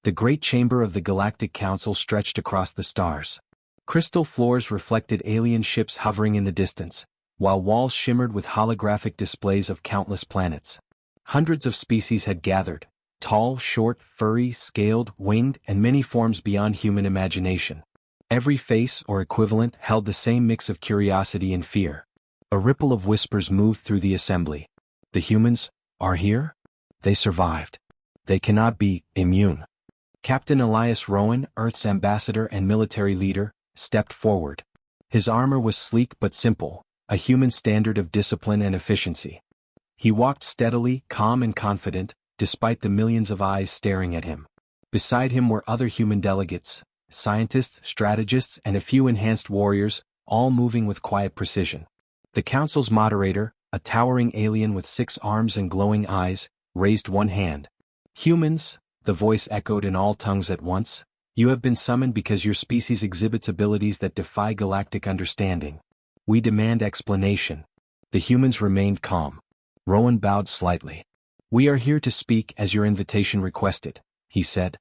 The great chamber of the Galactic Council stretched across the stars. Crystal floors reflected alien ships hovering in the distance, while walls shimmered with holographic displays of countless planets. Hundreds of species had gathered, tall, short, furry, scaled, winged, and many forms beyond human imagination. Every face or equivalent held the same mix of curiosity and fear. A ripple of whispers moved through the assembly. The humans are here? They survived. They cannot be immune. Captain Elias Rowan, Earth's ambassador and military leader, stepped forward. His armor was sleek but simple, a human standard of discipline and efficiency. He walked steadily, calm and confident, despite the millions of eyes staring at him. Beside him were other human delegates, scientists, strategists, and a few enhanced warriors, all moving with quiet precision. The council's moderator, a towering alien with 6 arms and glowing eyes, raised one hand. "Humans," the voice echoed in all tongues at once, "you have been summoned because your species exhibits abilities that defy galactic understanding. We demand explanation." The humans remained calm. Rowan bowed slightly. "We are here to speak as your invitation requested," he said.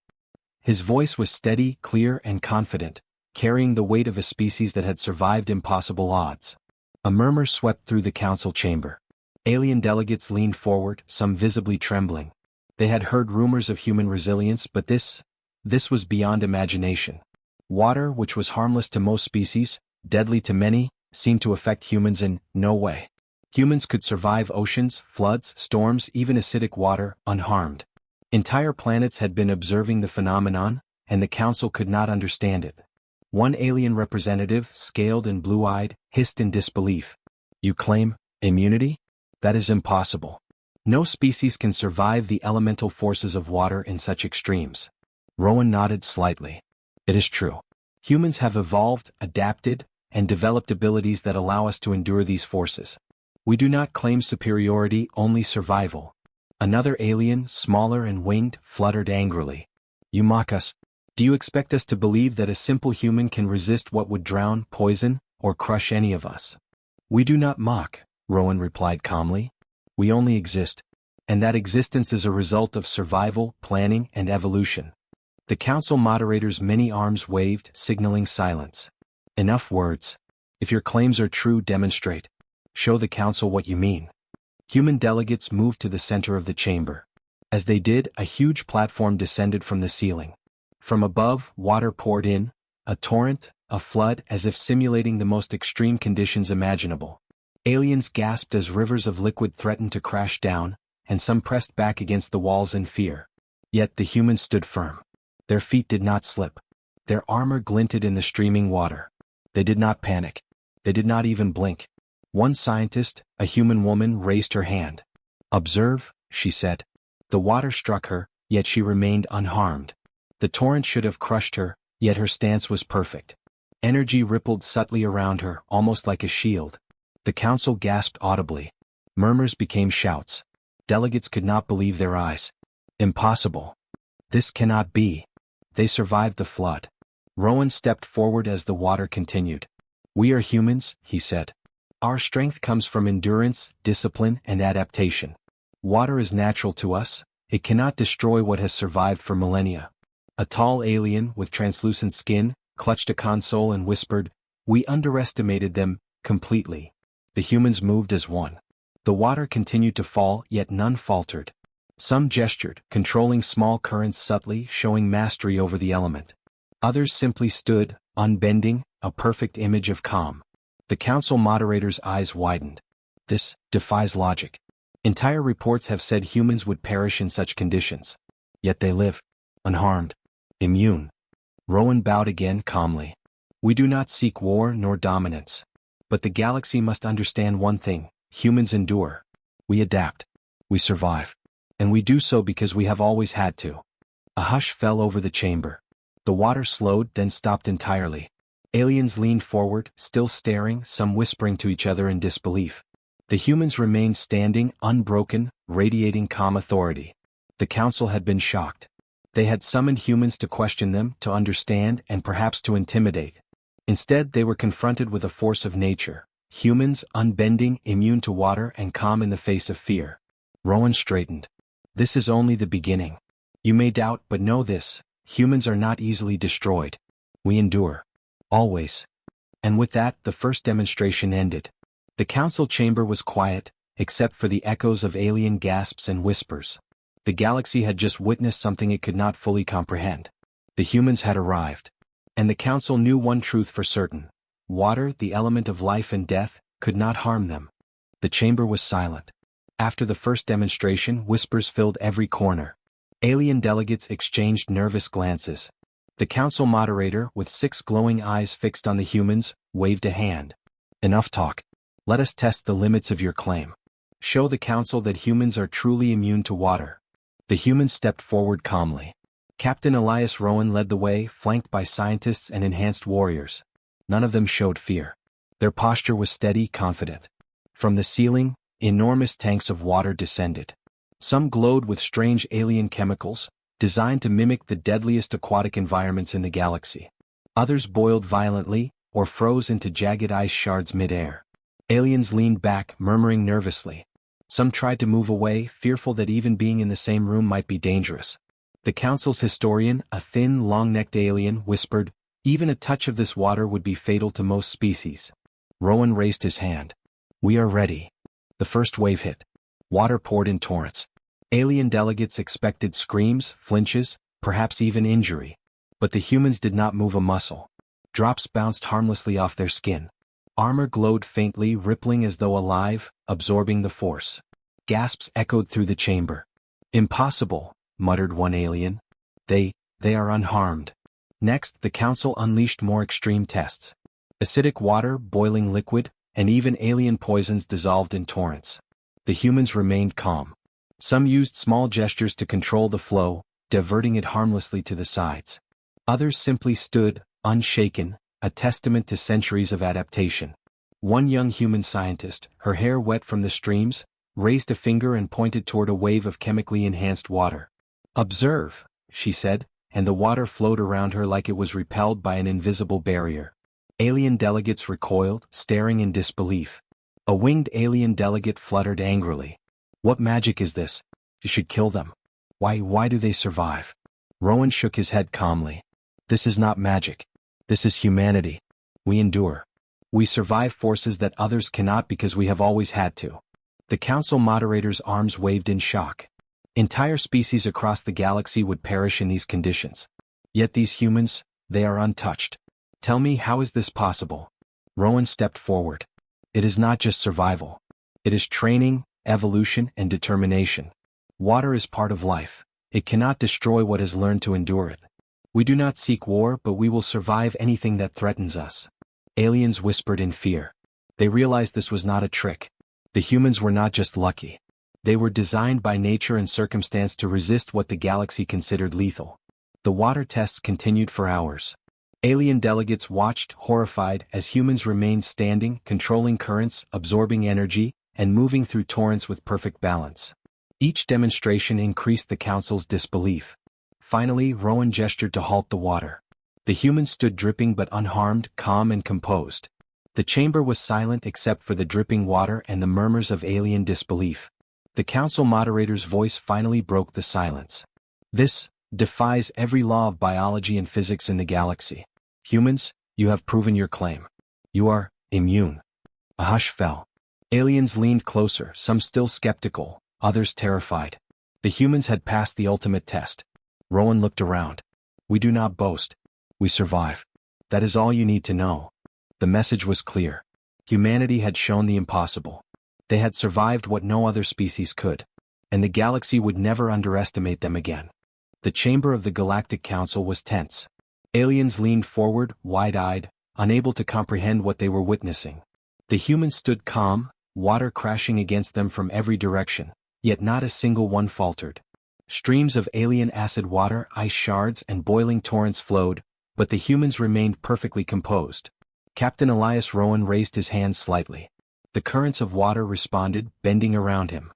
His voice was steady, clear, and confident, carrying the weight of a species that had survived impossible odds. A murmur swept through the council chamber. Alien delegates leaned forward, some visibly trembling. They had heard rumors of human resilience, but this was beyond imagination. Water, which was harmless to most species, deadly to many, seemed to affect humans in no way. Humans could survive oceans, floods, storms, even acidic water, unharmed. Entire planets had been observing the phenomenon, and the council could not understand it. One alien representative, scaled and blue-eyed, hissed in disbelief. "You claim immunity? That is impossible. No species can survive the elemental forces of water in such extremes." Rowan nodded slightly. "It is true. Humans have evolved, adapted, and developed abilities that allow us to endure these forces. We do not claim superiority, only survival." Another alien, smaller and winged, fluttered angrily. "You mock us. Do you expect us to believe that a simple human can resist what would drown, poison, or crush any of us?" "We do not mock," Rowan replied calmly. "We only exist. And that existence is a result of survival, planning, and evolution." The council moderator's many arms waved, signaling silence. "Enough words. If your claims are true, demonstrate. Show the council what you mean." Human delegates moved to the center of the chamber. As they did, a huge platform descended from the ceiling. From above, water poured in, a torrent, a flood, as if simulating the most extreme conditions imaginable. Aliens gasped as rivers of liquid threatened to crash down, and some pressed back against the walls in fear. Yet the humans stood firm. Their feet did not slip. Their armor glinted in the streaming water. They did not panic. They did not even blink. One scientist, a human woman, raised her hand. "Observe," she said. The water struck her, yet she remained unharmed. The torrent should have crushed her, yet her stance was perfect. Energy rippled subtly around her, almost like a shield. The council gasped audibly. Murmurs became shouts. Delegates could not believe their eyes. "Impossible. This cannot be." They survived the flood. Rowan stepped forward as the water continued. "We are humans," he said. "Our strength comes from endurance, discipline, and adaptation. Water is natural to us. It cannot destroy what has survived for millennia." A tall alien, with translucent skin, clutched a console and whispered, "We underestimated them, completely." The humans moved as one. The water continued to fall, yet none faltered. Some gestured, controlling small currents subtly, showing mastery over the element. Others simply stood, unbending, a perfect image of calm. The council moderator's eyes widened. "This defies logic. Entire reports have said humans would perish in such conditions. Yet they live, unharmed, immune." Rowan bowed again calmly. "We do not seek war nor dominance. But the galaxy must understand one thing: humans endure. We adapt. We survive. And we do so because we have always had to." A hush fell over the chamber. The water slowed, then stopped entirely. Aliens leaned forward, still staring, some whispering to each other in disbelief. The humans remained standing, unbroken, radiating calm authority. The council had been shocked. They had summoned humans to question them, to understand, and perhaps to intimidate. Instead, they were confronted with a force of nature. Humans, unbending, immune to water, and calm in the face of fear. Rowan straightened. "This is only the beginning. You may doubt, but know this: Humans are not easily destroyed. We endure. Always. And with that, the first demonstration ended. The council chamber was quiet, except for the echoes of alien gasps and whispers. The galaxy had just witnessed something it could not fully comprehend. The humans had arrived. And the council knew one truth for certain. Water, the element of life and death, could not harm them. The chamber was silent. After the first demonstration, whispers filled every corner. Alien delegates exchanged nervous glances. The council moderator, with 6 glowing eyes fixed on the humans, waved a hand. Enough talk. Let us test the limits of your claim. Show the council that humans are truly immune to water. The humans stepped forward calmly. Captain Elias Rowan led the way, flanked by scientists and enhanced warriors. None of them showed fear. Their posture was steady, confident. From the ceiling, enormous tanks of water descended. Some glowed with strange alien chemicals, designed to mimic the deadliest aquatic environments in the galaxy. Others boiled violently, or froze into jagged ice shards mid-air. Aliens leaned back, murmuring nervously. Some tried to move away, fearful that even being in the same room might be dangerous. The council's historian, a thin, long-necked alien, whispered, "Even a touch of this water would be fatal to most species." Rowan raised his hand. "We are ready." The first wave hit. Water poured in torrents. Alien delegates expected screams, flinches, perhaps even injury. But the humans did not move a muscle. Drops bounced harmlessly off their skin. Armor glowed faintly, rippling as though alive, absorbing the force. Gasps echoed through the chamber. "Impossible," muttered one alien. They are unharmed." Next, the council unleashed more extreme tests. Acidic water, boiling liquid, and even alien poisons dissolved in torrents. The humans remained calm. Some used small gestures to control the flow, diverting it harmlessly to the sides. Others simply stood, unshaken, a testament to centuries of adaptation. One young human scientist, her hair wet from the streams, raised a finger and pointed toward a wave of chemically enhanced water. "Observe," she said, and the water flowed around her like it was repelled by an invisible barrier. Alien delegates recoiled, staring in disbelief. A winged alien delegate fluttered angrily. "What magic is this? You should kill them. Why do they survive?" Rowan shook his head calmly. "This is not magic. This is humanity. We endure. We survive forces that others cannot because we have always had to." The council moderator's arms waved in shock. Entire species across the galaxy would perish in these conditions. Yet these humans, they are untouched. "Tell me, how is this possible?" Rowan stepped forward. "It is not just survival. It is training, evolution, and determination. Water is part of life. It cannot destroy what has learned to endure it. We do not seek war, but we will survive anything that threatens us." Aliens whispered in fear. They realized this was not a trick. The humans were not just lucky. They were designed by nature and circumstance to resist what the galaxy considered lethal. The water tests continued for hours. Alien delegates watched, horrified, as humans remained standing, controlling currents, absorbing energy, and moving through torrents with perfect balance. Each demonstration increased the council's disbelief. Finally, Rowan gestured to halt the water. The humans stood dripping but unharmed, calm and composed. The chamber was silent except for the dripping water and the murmurs of alien disbelief. The council moderator's voice finally broke the silence. "This defies every law of biology and physics in the galaxy. Humans, you have proven your claim. You are immune." A hush fell. Aliens leaned closer, some still skeptical, others terrified. The humans had passed the ultimate test. Rowan looked around. "We do not boast. We survive. That is all you need to know." The message was clear. Humanity had shown the impossible. They had survived what no other species could. And the galaxy would never underestimate them again. The chamber of the Galactic Council was tense. Aliens leaned forward, wide-eyed, unable to comprehend what they were witnessing. The humans stood calm, water crashing against them from every direction, yet not a single one faltered. Streams of alien acid water, ice shards, and boiling torrents flowed, but the humans remained perfectly composed. Captain Elias Rowan raised his hand slightly. The currents of water responded, bending around him.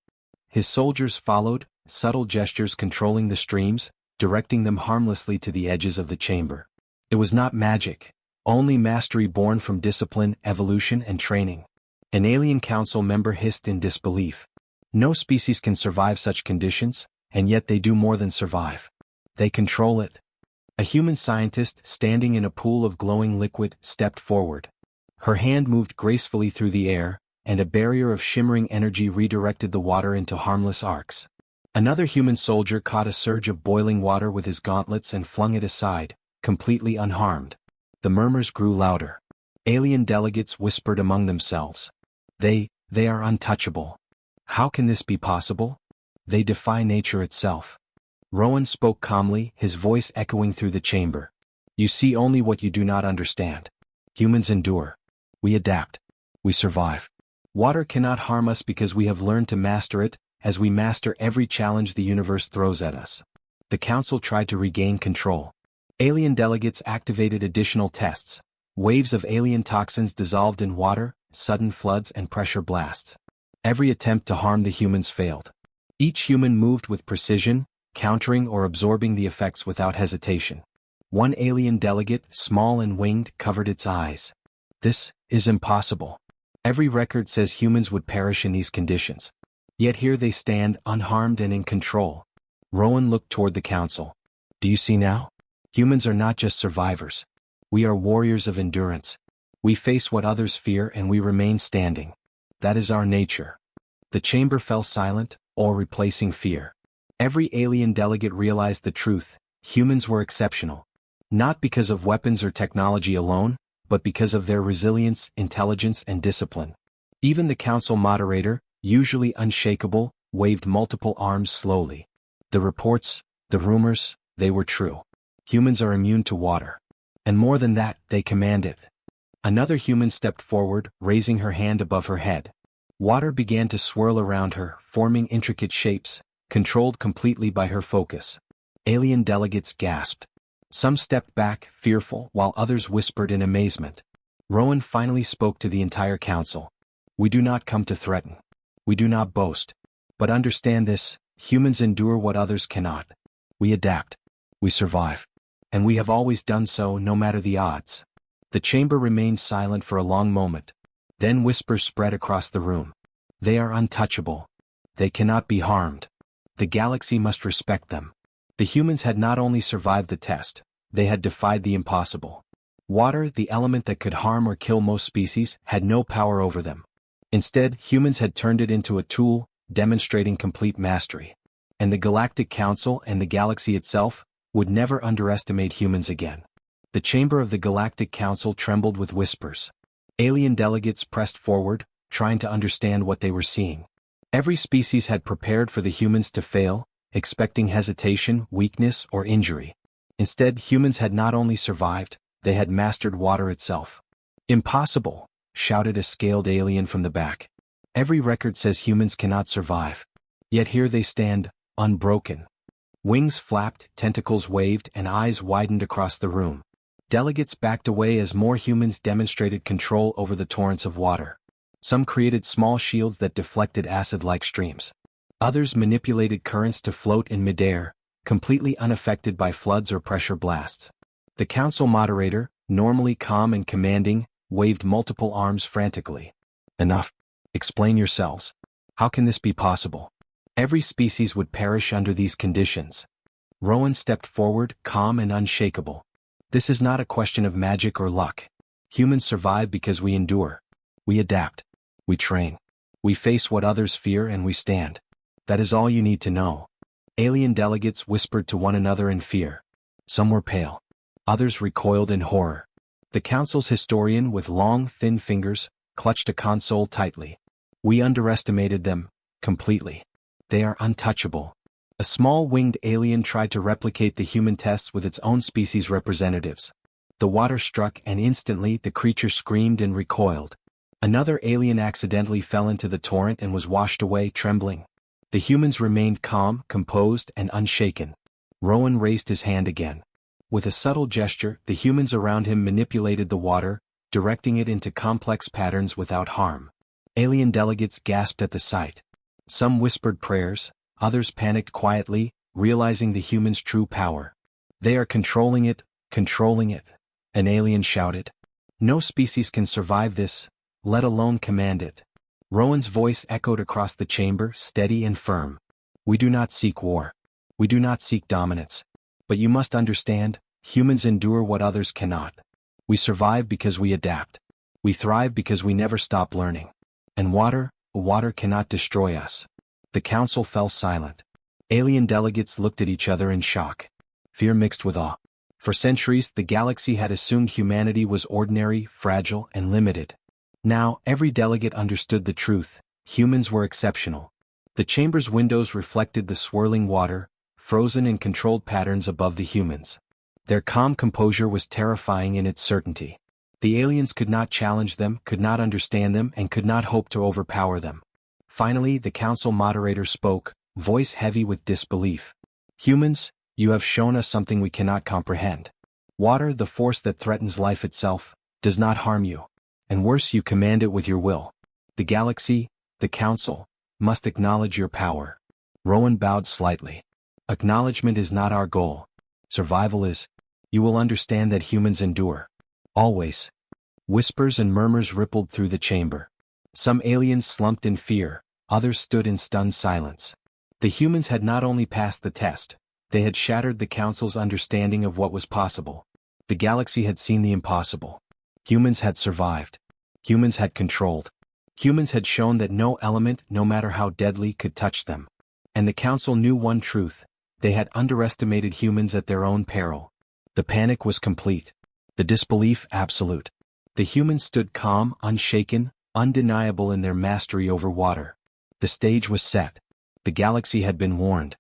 His soldiers followed, subtle gestures controlling the streams, directing them harmlessly to the edges of the chamber. It was not magic, only mastery born from discipline, evolution, and training. An alien council member hissed in disbelief. "No species can survive such conditions, and yet they do more than survive. They control it." A human scientist, standing in a pool of glowing liquid, stepped forward. Her hand moved gracefully through the air, and a barrier of shimmering energy redirected the water into harmless arcs. Another human soldier caught a surge of boiling water with his gauntlets and flung it aside, completely unharmed. The murmurs grew louder. Alien delegates whispered among themselves. They are untouchable. How can this be possible? They defy nature itself. Rowan spoke calmly, his voice echoing through the chamber. You see only what you do not understand. Humans endure. We adapt. We survive. Water cannot harm us because we have learned to master it, as we master every challenge the universe throws at us. The council tried to regain control. Alien delegates activated additional tests. Waves of alien toxins dissolved in water, sudden floods and pressure blasts. Every attempt to harm the humans failed. Each human moved with precision, countering or absorbing the effects without hesitation. One alien delegate, small and winged, covered its eyes. This is impossible. Every record says humans would perish in these conditions. Yet here they stand, unharmed and in control. Rowan looked toward the council. Do you see now? Humans are not just survivors. We are warriors of endurance. We face what others fear and we remain standing. That is our nature. The chamber fell silent, all replacing fear. Every alien delegate realized the truth: humans were exceptional. Not because of weapons or technology alone, but because of their resilience, intelligence, and discipline. Even the council moderator, usually unshakable, waved multiple arms slowly. The reports, the rumors, they were true. Humans are immune to water. And more than that, they command it. Another human stepped forward, raising her hand above her head. Water began to swirl around her, forming intricate shapes, controlled completely by her focus. Alien delegates gasped. Some stepped back, fearful, while others whispered in amazement. Rowan finally spoke to the entire council. We do not come to threaten. We do not boast. But understand this: humans endure what others cannot. We adapt. We survive. And we have always done so, no matter the odds. The chamber remained silent for a long moment. Then whispers spread across the room. They are untouchable. They cannot be harmed. The galaxy must respect them. The humans had not only survived the test, they had defied the impossible. Water, the element that could harm or kill most species, had no power over them. Instead, humans had turned it into a tool, demonstrating complete mastery. And the Galactic Council and the galaxy itself would never underestimate humans again. The chamber of the Galactic Council trembled with whispers. Alien delegates pressed forward, trying to understand what they were seeing. Every species had prepared for the humans to fail, expecting hesitation, weakness, or injury. Instead, humans had not only survived, they had mastered water itself. Impossible, shouted a scaled alien from the back. Every record says humans cannot survive. Yet here they stand, unbroken. Wings flapped, tentacles waved, and eyes widened across the room. Delegates backed away as more humans demonstrated control over the torrents of water. Some created small shields that deflected acid-like streams. Others manipulated currents to float in midair, completely unaffected by floods or pressure blasts. The council moderator, normally calm and commanding, waved multiple arms frantically. Enough. Explain yourselves. How can this be possible? Every species would perish under these conditions. Rowan stepped forward, calm and unshakable. This is not a question of magic or luck. Humans survive because we endure. We adapt. We train. We face what others fear and we stand. That is all you need to know. Alien delegates whispered to one another in fear. Some were pale. Others recoiled in horror. The council's historian, with long, thin fingers, clutched a console tightly. We underestimated them, completely. They are untouchable. A small winged alien tried to replicate the human tests with its own species representatives. The water struck and instantly the creature screamed and recoiled. Another alien accidentally fell into the torrent and was washed away, trembling. The humans remained calm, composed, and unshaken. Rowan raised his hand again. With a subtle gesture, the humans around him manipulated the water, directing it into complex patterns without harm. Alien delegates gasped at the sight. Some whispered prayers, others panicked quietly, realizing the humans' true power. They are controlling it, an alien shouted. No species can survive this, let alone command it. Rowan's voice echoed across the chamber, steady and firm. We do not seek war. We do not seek dominance. But you must understand, Humans endure what others cannot. We survive because we adapt. We thrive because we never stop learning. And water cannot destroy us. The council fell silent. Alien delegates looked at each other in shock. Fear mixed with awe. For centuries, the galaxy had assumed humanity was ordinary, fragile, and limited. Now, every delegate understood the truth. Humans were exceptional. The chamber's windows reflected the swirling water, frozen in controlled patterns above the humans. Their calm composure was terrifying in its certainty. The aliens could not challenge them, could not understand them, and could not hope to overpower them. Finally, the council moderator spoke, voice heavy with disbelief. Humans, you have shown us something we cannot comprehend. Water, the force that threatens life itself, does not harm you. And worse, you command it with your will. The galaxy, the council, must acknowledge your power. Rowan bowed slightly. Acknowledgement is not our goal. Survival is. You will understand that humans endure. Always. Whispers and murmurs rippled through the chamber. Some aliens slumped in fear, others stood in stunned silence. The humans had not only passed the test, they had shattered the council's understanding of what was possible. The galaxy had seen the impossible. Humans had survived. Humans had controlled. Humans had shown that no element, no matter how deadly, could touch them. And the council knew one truth: they had underestimated humans at their own peril. The panic was complete. The disbelief absolute. The humans stood calm, unshaken, undeniable in their mastery over water. The stage was set. The galaxy had been warned.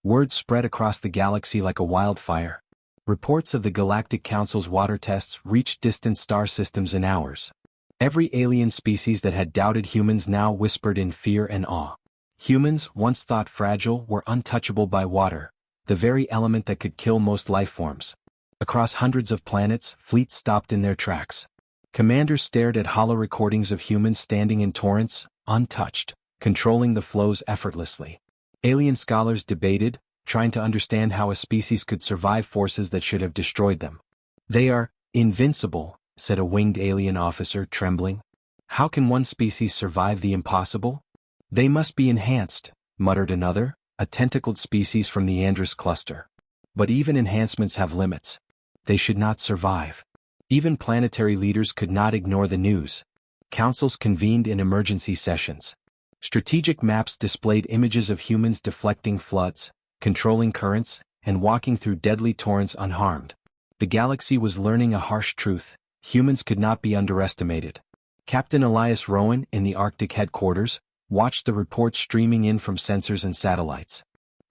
Word spread across the galaxy like a wildfire. Reports of the Galactic Council's water tests reached distant star systems in hours. Every alien species that had doubted humans now whispered in fear and awe. Humans, once thought fragile, were untouchable by water, the very element that could kill most life forms. Across hundreds of planets, fleets stopped in their tracks. Commanders stared at hollow recordings of humans standing in torrents, untouched, controlling the flows effortlessly. Alien scholars debated, trying to understand how a species could survive forces that should have destroyed them. They are invincible, said a winged alien officer, trembling. How can one species survive the impossible? They must be enhanced, muttered another, a tentacled species from the Andrus cluster. But even enhancements have limits. They should not survive. Even planetary leaders could not ignore the news. Councils convened in emergency sessions. Strategic maps displayed images of humans deflecting floods, controlling currents, and walking through deadly torrents unharmed. The galaxy was learning a harsh truth: humans could not be underestimated. Captain Elias Rowan, in the Arctic headquarters, watched the reports streaming in from sensors and satellites.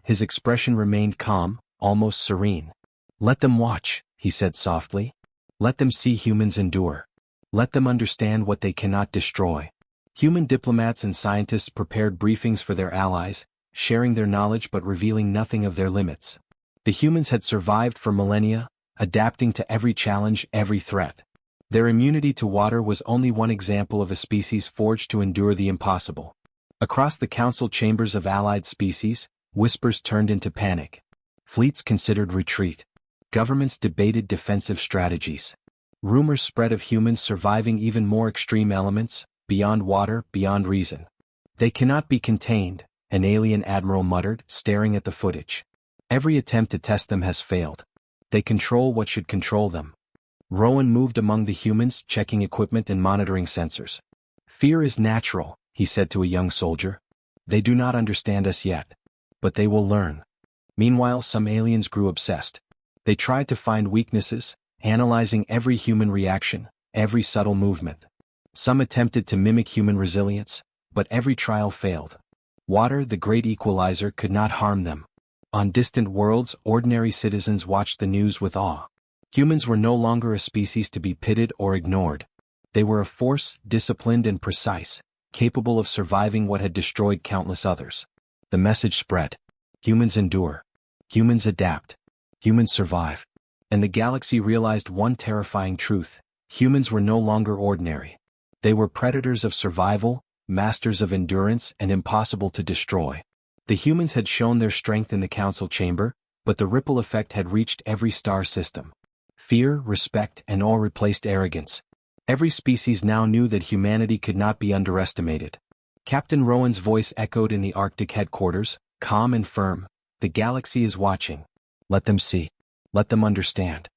His expression remained calm, almost serene. "Let them watch," he said softly. "Let them see humans endure. Let them understand what they cannot destroy." Human diplomats and scientists prepared briefings for their allies, sharing their knowledge but revealing nothing of their limits. The humans had survived for millennia, adapting to every challenge, every threat. Their immunity to water was only one example of a species forged to endure the impossible. Across the council chambers of allied species, whispers turned into panic. Fleets considered retreat. Governments debated defensive strategies. Rumors spread of humans surviving even more extreme elements, beyond water, beyond reason. "They cannot be contained," an alien admiral muttered, staring at the footage. "Every attempt to test them has failed. They control what should control them." Rowan moved among the humans, checking equipment and monitoring sensors. "Fear is natural," he said to a young soldier. "They do not understand us yet. But they will learn." Meanwhile, some aliens grew obsessed. They tried to find weaknesses, analyzing every human reaction, every subtle movement. Some attempted to mimic human resilience, but every trial failed. Water, the great equalizer, could not harm them. On distant worlds, ordinary citizens watched the news with awe. Humans were no longer a species to be pitted or ignored. They were a force, disciplined and precise, capable of surviving what had destroyed countless others. The message spread. Humans endure. Humans adapt. Humans survive. And the galaxy realized one terrifying truth: humans were no longer ordinary. They were predators of survival, masters of endurance, and impossible to destroy. The humans had shown their strength in the council chamber, but the ripple effect had reached every star system. Fear, respect, and awe replaced arrogance. Every species now knew that humanity could not be underestimated. Captain Rowan's voice echoed in the Arctic headquarters, calm and firm. "The galaxy is watching. Let them see. Let them understand."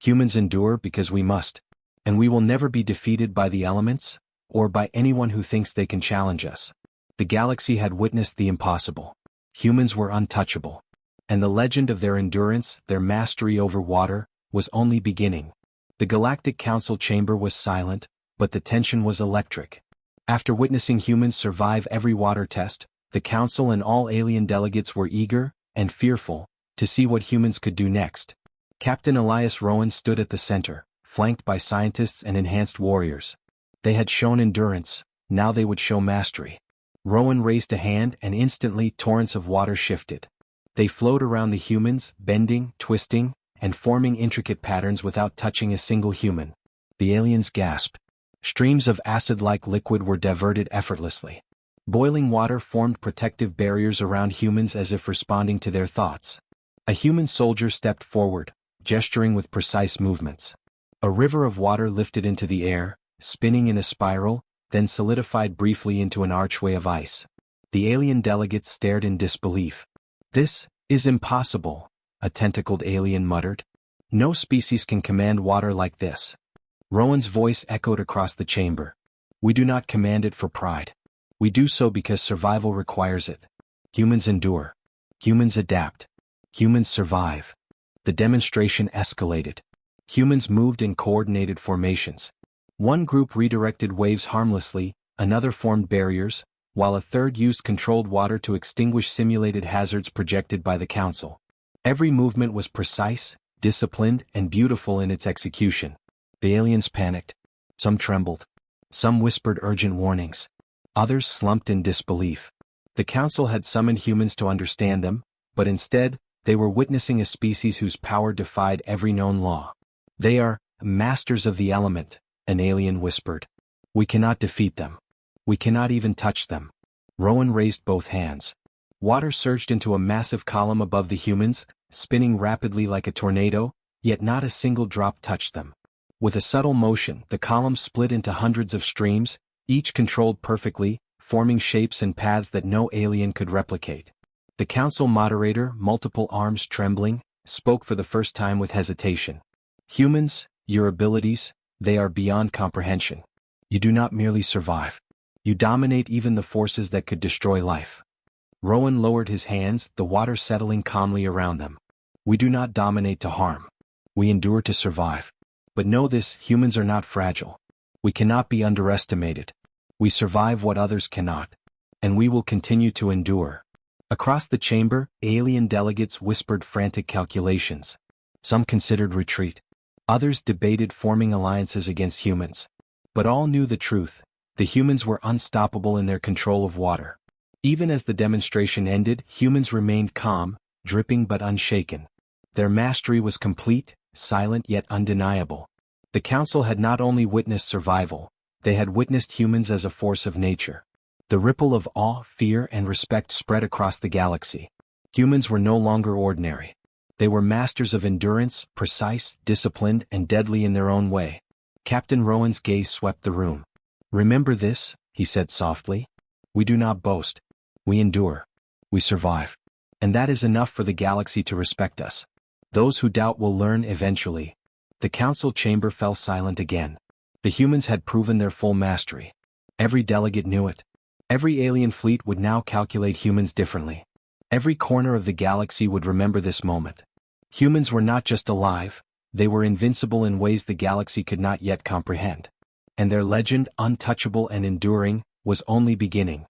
Humans endure because we must. And we will never be defeated by the elements, or by anyone who thinks they can challenge us. The galaxy had witnessed the impossible. Humans were untouchable. And the legend of their endurance, their mastery over water, was only beginning. The Galactic Council chamber was silent, but the tension was electric. After witnessing humans survive every water test, the Council and all alien delegates were eager, and fearful, to see what humans could do next. Captain Elias Rowan stood at the center, flanked by scientists and enhanced warriors. They had shown endurance, now they would show mastery. Rowan raised a hand and instantly torrents of water shifted. They flowed around the humans, bending, twisting, and forming intricate patterns without touching a single human. The aliens gasped. Streams of acid-like liquid were diverted effortlessly. Boiling water formed protective barriers around humans as if responding to their thoughts. A human soldier stepped forward, gesturing with precise movements. A river of water lifted into the air, spinning in a spiral, then solidified briefly into an archway of ice. The alien delegates stared in disbelief. "This is impossible," a tentacled alien muttered. "No species can command water like this." Rowan's voice echoed across the chamber. "We do not command it for pride. We do so because survival requires it. Humans endure. Humans adapt. Humans survive." The demonstration escalated. Humans moved in coordinated formations. One group redirected waves harmlessly, another formed barriers, while a third used controlled water to extinguish simulated hazards projected by the Council. Every movement was precise, disciplined, and beautiful in its execution. The aliens panicked. Some trembled. Some whispered urgent warnings. Others slumped in disbelief. The Council had summoned humans to understand them, but instead, they were witnessing a species whose power defied every known law. "They are masters of the element," an alien whispered. "We cannot defeat them. We cannot even touch them." Rowan raised both hands. Water surged into a massive column above the humans, spinning rapidly like a tornado, yet not a single drop touched them. With a subtle motion, the column split into hundreds of streams, each controlled perfectly, forming shapes and paths that no alien could replicate. The Council moderator, multiple arms trembling, spoke for the first time with hesitation. "Humans, your abilities, they are beyond comprehension. You do not merely survive. You dominate even the forces that could destroy life." Rowan lowered his hands, the water settling calmly around them. "We do not dominate to harm. We endure to survive. But know this, humans are not fragile. We cannot be underestimated. We survive what others cannot. And we will continue to endure." Across the chamber, alien delegates whispered frantic calculations. Some considered retreat. Others debated forming alliances against humans. But all knew the truth. The humans were unstoppable in their control of water. Even as the demonstration ended, humans remained calm, dripping but unshaken. Their mastery was complete, silent yet undeniable. The Council had not only witnessed survival, they had witnessed humans as a force of nature. The ripple of awe, fear, and respect spread across the galaxy. Humans were no longer ordinary. They were masters of endurance, precise, disciplined, and deadly in their own way. Captain Rowan's gaze swept the room. "Remember this," he said softly. "We do not boast. We endure. We survive. And that is enough for the galaxy to respect us. Those who doubt will learn eventually." The Council chamber fell silent again. The humans had proven their full mastery. Every delegate knew it. Every alien fleet would now calculate humans differently. Every corner of the galaxy would remember this moment. Humans were not just alive, they were invincible in ways the galaxy could not yet comprehend. And their legend, untouchable and enduring, was only beginning.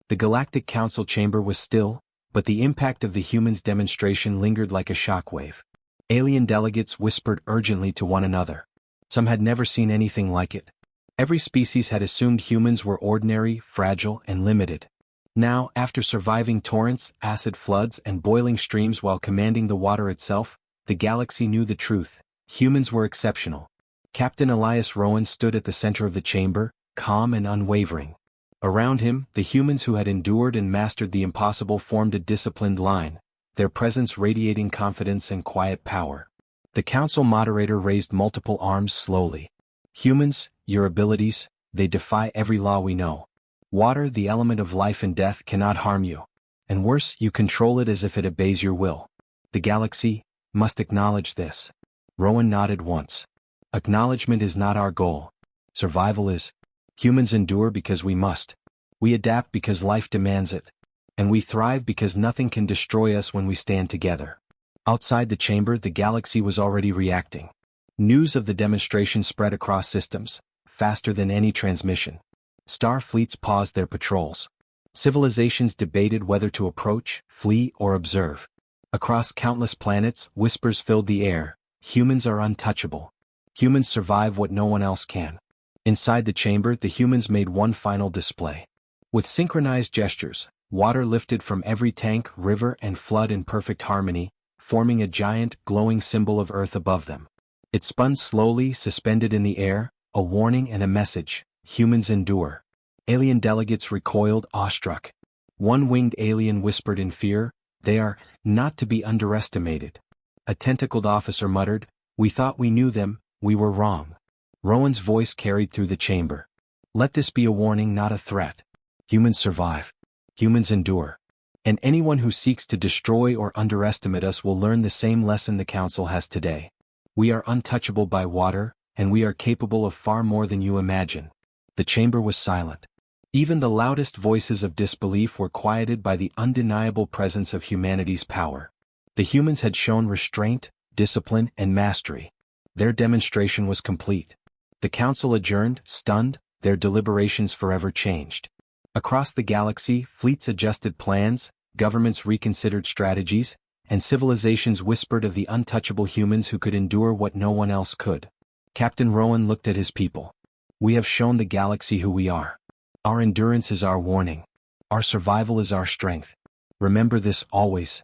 The Galactic Council chamber was still, but the impact of the humans' demonstration lingered like a shockwave. Alien delegates whispered urgently to one another. Some had never seen anything like it. Every species had assumed humans were ordinary, fragile, and limited. Now, after surviving torrents, acid floods, and boiling streams while commanding the water itself, the galaxy knew the truth. Humans were exceptional. Captain Elias Rowan stood at the center of the chamber, calm and unwavering. Around him, the humans who had endured and mastered the impossible formed a disciplined line, their presence radiating confidence and quiet power. The Council moderator raised multiple arms slowly. "Humans, your abilities, they defy every law we know. Water, the element of life and death, cannot harm you. And worse, you control it as if it obeys your will. The galaxy must acknowledge this." Rowan nodded once. Acknowledgement is not our goal. Survival is. Humans endure because we must. We adapt because life demands it. And we thrive because nothing can destroy us when we stand together. Outside the chamber, the galaxy was already reacting. News of the demonstration spread across systems, faster than any transmission. Star fleets paused their patrols. Civilizations debated whether to approach, flee, or observe. Across countless planets, whispers filled the air. Humans are untouchable. Humans survive what no one else can. Inside the chamber, the humans made one final display. With synchronized gestures, water lifted from every tank, river, and flood in perfect harmony, forming a giant, glowing symbol of Earth above them. It spun slowly, suspended in the air, a warning and a message: humans endure. Alien delegates recoiled, awestruck. One winged alien whispered in fear, "They are not to be underestimated." A tentacled officer muttered, "We thought we knew them, we were wrong." Rowan's voice carried through the chamber. "Let this be a warning, not a threat. Humans survive. Humans endure. And anyone who seeks to destroy or underestimate us will learn the same lesson the Council has today. We are untouchable by water, and we are capable of far more than you imagine." The chamber was silent. Even the loudest voices of disbelief were quieted by the undeniable presence of humanity's power. The humans had shown restraint, discipline, and mastery. Their demonstration was complete. The Council adjourned, stunned, their deliberations forever changed. Across the galaxy, fleets adjusted plans, governments reconsidered strategies, and civilizations whispered of the untouchable humans who could endure what no one else could. Captain Rowan looked at his people. "We have shown the galaxy who we are. Our endurance is our warning. Our survival is our strength. Remember this always."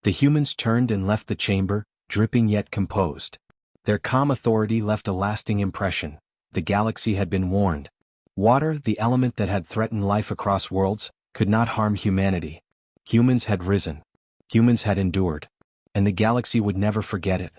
The humans turned and left the chamber, dripping yet composed. Their calm authority left a lasting impression. The galaxy had been warned. Water, the element that had threatened life across worlds, could not harm humanity. Humans had risen. Humans had endured. And the galaxy would never forget it.